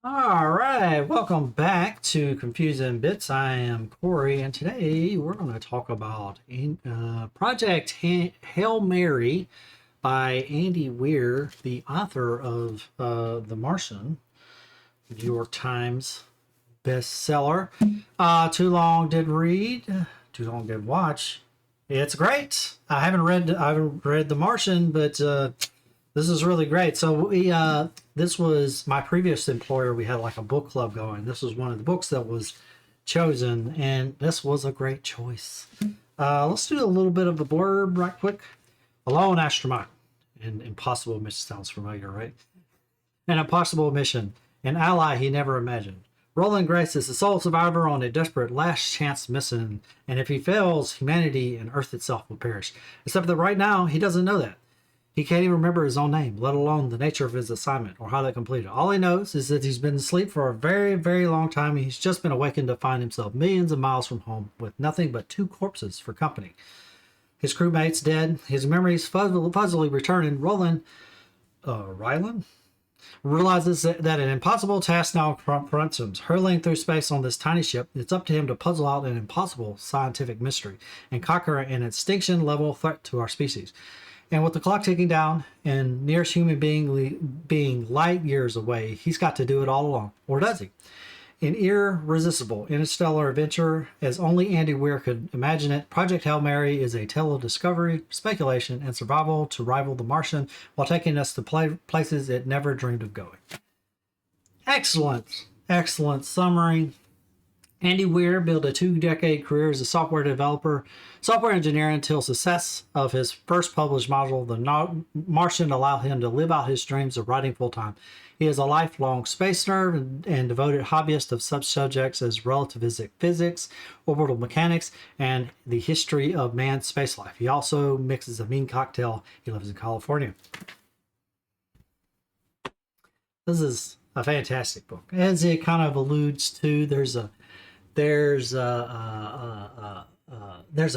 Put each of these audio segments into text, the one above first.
All right, welcome back to Confusing Bits. I am Corey, and today we're going to talk about Project Hail Mary by Andy Weir, the author of The Martian, New York Times bestseller. Too long did read, too long did watch. It's great. I haven't read The Martian, but this is really great. So this was my previous employer. We had like a book club going. This was one of the books that was chosen, and this was a great choice. Let's do a little bit of a blurb right quick. A lone astronaut, an impossible mission sounds familiar, right? An impossible mission, an ally he never imagined. Roland Grace is the sole survivor on a desperate last chance mission, and if he fails, humanity and Earth itself will perish. Except that right now, he doesn't know that. He can't even remember his own name, let alone the nature of his assignment or how they completed it. All he knows is that he's been asleep for a very, very long time, and he's just been awakened to find himself millions of miles from home with nothing but two corpses for company. His crewmates dead, his memories fuzzily returning. Rylan realizes that an impossible task now confronts him. Hurling through space on this tiny ship, it's up to him to puzzle out an impossible scientific mystery and conquer an extinction level threat to our species. And with the clock ticking down and nearest human being light years away, he's got to do it all alone. Or does he? An irresistible interstellar adventure, as only Andy Weir could imagine it, Project Hail Mary is a tale of discovery, speculation, and survival to rival the Martian while taking us to places it never dreamed of going. Excellent, excellent summary. Andy Weir built a 2-decade career as a software engineer until success of his first published module, The Martian, allowed him to live out his dreams of writing full-time. He is a lifelong space nerd and devoted hobbyist of such subjects as relativistic physics, orbital mechanics, and the history of man's spacelife. He also mixes a mean cocktail. He lives in California. This is a fantastic book. As it kind of alludes to, there's a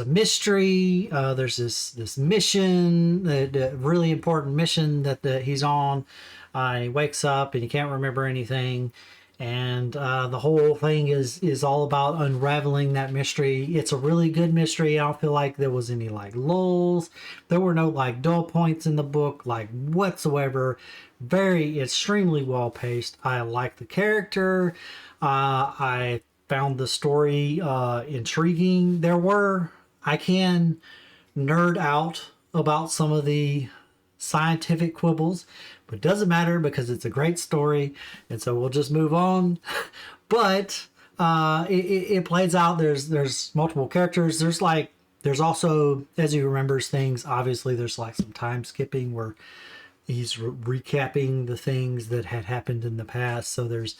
mystery. There's this mission, the really important mission that he's on. He wakes up and he can't remember anything, and the whole thing is all about unraveling that mystery. It's a really good mystery. I don't feel like there was any like lulls. There were no like dull points in the book like whatsoever. Very extremely well paced. I like the character. I found the story intriguing. I can nerd out about some of the scientific quibbles, but it doesn't matter because it's a great story, and so we'll just move on. But it plays out. There's multiple characters. There's also, as he remembers things, obviously there's like some time skipping where he's recapping the things that had happened in the past. So there's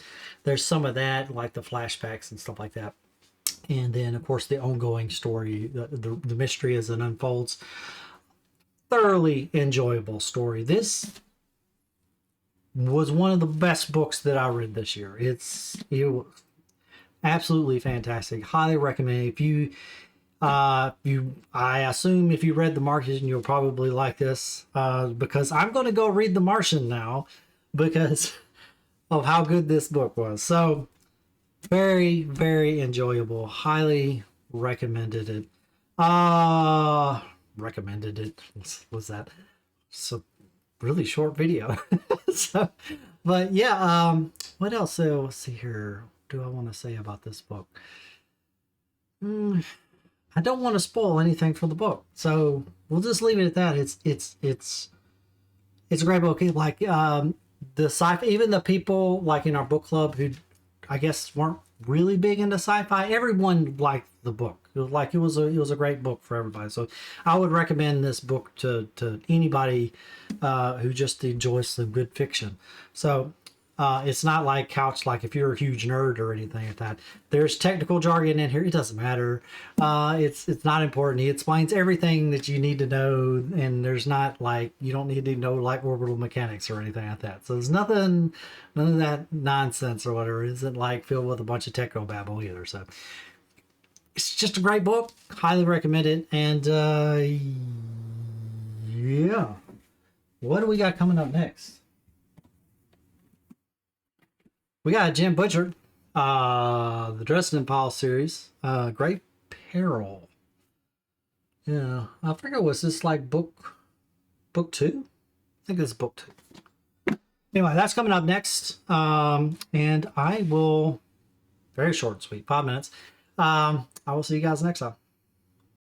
some of that, like the flashbacks and stuff like that. And then of course the ongoing story, the mystery as it unfolds. Thoroughly enjoyable story. This was one of the best books that I read this year. It was absolutely fantastic. Highly recommend. I assume if you read The Martian, you'll probably like this, because I'm going to go read The Martian now because of how good this book was. So very, very enjoyable. Highly recommended it. Recommended it. Was that? So really short video. So, but yeah, what else? So let's see here. What do I want to say about this book? I don't want to spoil anything from the book, so we'll just leave it at that. It's a great book. Like the sci-fi, even the people like in our book club who I guess weren't really big into sci-fi, everyone liked the book. It was a great book for everybody. So I would recommend this book to anybody who just enjoys some good fiction. So it's not like couch, like if you're a huge nerd or anything like that. There's technical jargon in here. It doesn't matter. It's not important. He explains everything that you need to know, and there's not like you don't need to know like orbital mechanics or anything like that. So there's none of that nonsense or whatever. It isn't like filled with a bunch of techno babble either. So it's just a great book. Highly recommend it. And yeah, what do we got coming up next? We got Jim Butcher, the Dresden Pile series, Great Peril. Yeah, I forget, was this like book two? I think it's book two. Anyway, that's coming up next. And I will, very short and sweet, 5 minutes. I will see you guys next time.